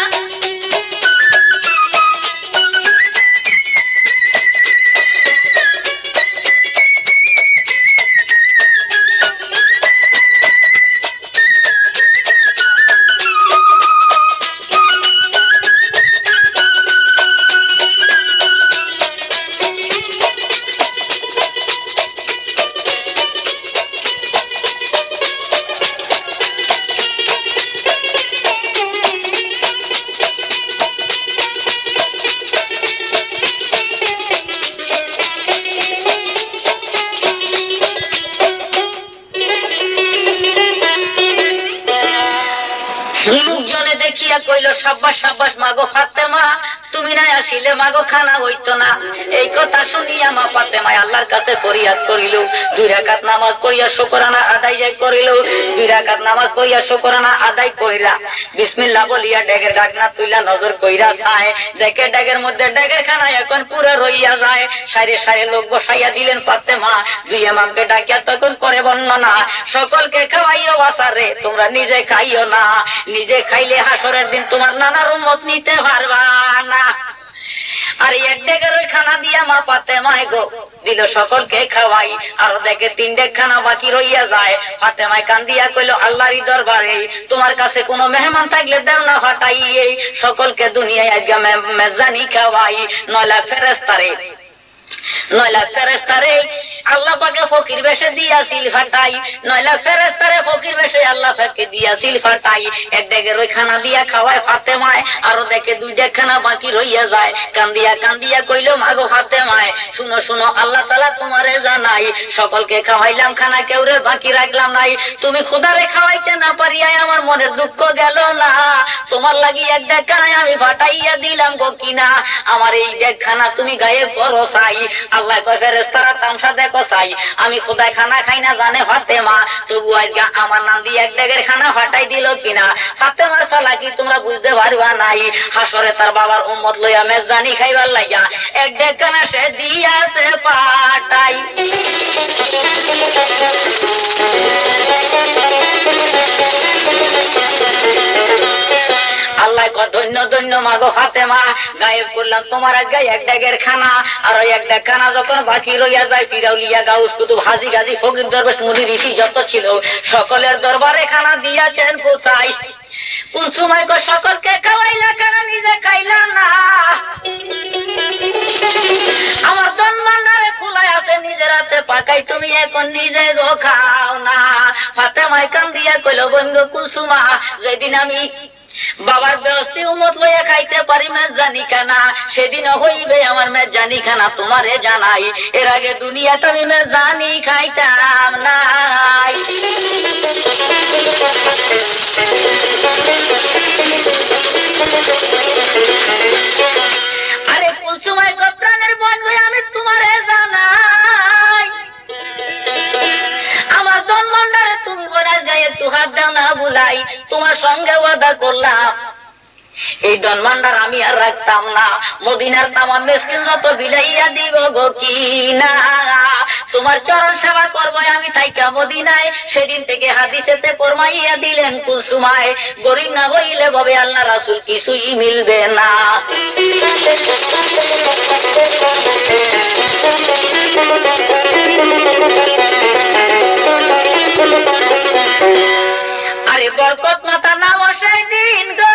লোকজনে দেখিয়া কইল সাব্বাস সাব্বাস মাগো ফাতেমা, তুমি না আসিলে মাগো খানা হইতো না। এই কথা শুনিয়া মা ফাতেমা আল্লাহর কাছে ফরিয়াদ করিল। 2 রাকাত নামাজ পড়িয়া শুকরানা আদায় করিল। 2 রাকাত নামাজ পড়িয়া শুকরানা আদায় কইরা বিসমিল্লাহ বলিয়া ডেগের ঢাকনা তুইলা নজর কইরা চায়, দেখে ডেগের মধ্যে ডেগের খানা এখন পুরো রইয়া যায়। সাইরে সাইরে লোক বসাইয়া দিলেন ফাতেমা। 2 ইমামকে ডাকিয়া তখন করে বর্ণনা, সকলকে খাওয়াইও বাসারে, তোমরা নিজে খাইও না, নিজে খাইলে হাসরের দিন তোমার নানার উম্মত নিতে পারবা না। আর এক ডেগের ওই খানা দিয়া মা ফাতেমায় গো দিল সকলকে খাওয়াই, আর দেখে 3 ডেগ খানা বাকি রইয়া যায়। ফাতেমায় কান্দিয়া কইল আল্লাহর দরবারে তোমার কাছে কোনো মেহমান থাকলে দেও না হটাই, সকলকে দুনিয়ায় আজকে মেজানি খাওয়াই, নয়লা ফেরেশতারে আল্লাহ পাকে ফকির বেশে দিয়াছিল ফাটাই, নয়লা ফেরেশতারে ফকির বেশে আল্লাহ পাকে দিয়াছিল ফাটাই। এক ডেগের ওই খানা দিয়া খাওয়ায় ফাতেমায়, আরো দেখে 2 ডেগ খানা বাকি রইয়া যায়। কান্দিয়া কান্দিয়া কইল মাগো ফাতেমায়, শুনো শুনো আল্লাহ তাআলা তোমারে জানাই, সকলকে খাওয়াইলাম খানা কেউরে বাকি রাখলাম নাই, তুমি খোদারে খাওয়াইতে না পারিয়া আমার মনের দুঃখ গেল না, তোমার লাগি 1 ডেগ খানা আমি ফাটাইয়া দিলাম গো কিনা, আমার এই ডেগ খানা তুমি গায়ে করো চাই। আল্লাহ কয় ফেরেশতারা তামসা দেখো চাই, আমি খোদায় খানা খাই না জানে ফাতেমা, তবু আজকে আমার নাম দিয়ে 1 ডেগের খানা ফাটাই দিল কিনা। ফাতেমার চালাকি তোমরা বুঝতে পারবা নাই, হাসরে তার বাবার উম্মত লইয়া মেজবানি খাইবার লাগিয়া 1 ডেগ খানা সে দিয়াছে পাঠাই। আল্লাহ কয় ধন্য ধন্য মাগো ফাতেমা, গায়েব করলাম তোমার আজকে 1 ডেগের খানা, আর ওই 1 ডেগ খানা যখন বাকি রইয়া যায়, ফিরাউলিয়া গাউস কুতুব হাজী গাজী ফকির দরবেশ মুনি ঋষি যত ছিল সকলের দরবারে খানা দিয়াছেন পৌঁছাই। কুলসুমাই কয় সকলকে খাওয়াইলা কেন নিজে খাইলা না, আমার দনমান্ডারে খুলাই আছে নিজের হাতে পাকাই, তুমি এখন নিজে গো খাও না। ফাতেমাই কান্দিয়া কইল বন্ধু কুলসুমা, যেদিন আমি বাবার ব্যবস্থা উম্মত লইয়া খাইতে পারি মেজানি খানা, সেদিন হইবে আমার মেজানি খানা তোমারে জানাই, এর আগে দুনিয়াতে আমি মেজানি খাইতাম নাই। আরে কুলসুমাই প্রাণের বন্ধু আমি তোমারে জানাই, আমার জন্মন্ডারে তুমি বলার গায়ে 2 হাত দাও না বুলাই, তোমার সঙ্গে ওয়াদা করলাম এই দনমান্ডার আমি আর রাখতাম না, মদিনার তামাম মেসকিন যত বিলাইয়া দিব গো কি না। তোমার চরণ সেবা করবো আমি তাইকা মদিনায়, সেদিন থেকে হাদিসেতে ফরমাইয়া দিলেন কুলসুমায়, গরিব না হইলে ভবে আল্লাহ রাসূল কিছুই মিলবে না। আরে বরকত মাতা না বসাই দিন গো,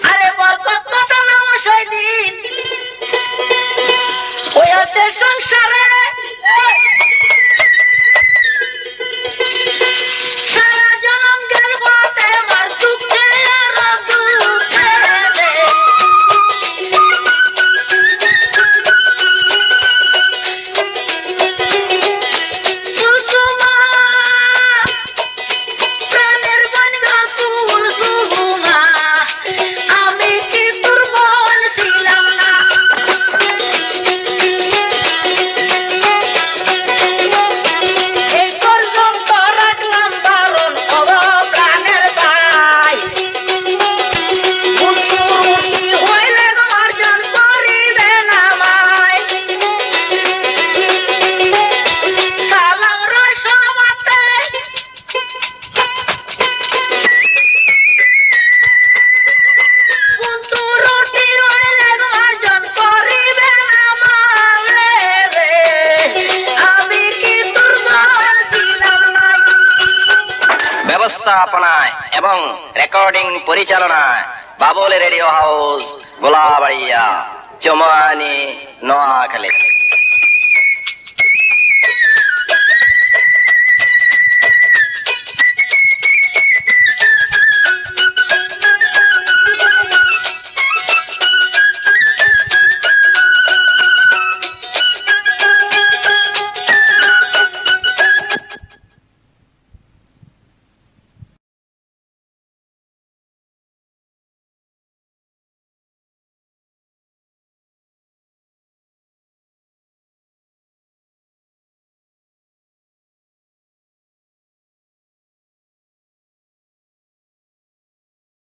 আরে বরকত মাতা না বসাই দিন হইয়াছে সংসারে, সারা জনম গেল পথে আমার দুঃখে আর দুঃখে রে। কুলসুমা প্রাণের বন্ধা কুলসুমা, আমি কি তোর বোন ছিলাম না? এই পর্যন্ত রাখলাম বারণ ওগো প্রাণের ভাই, মুক্তি হইলে অর্জন করিবেন আমায়। সালাম রসমাতে কুন্তু রুটি হইলে অর্জন করিবেন আমায় রে, আমি কি তোর বোন ছিলাম না? ব্যবস্থাপনায় এবং রেকর্ডিং পরিচালনায় বাবুল রেডিও হাউস, গোলাবাড়িয়া, চৌমানি, নোয়াখালী।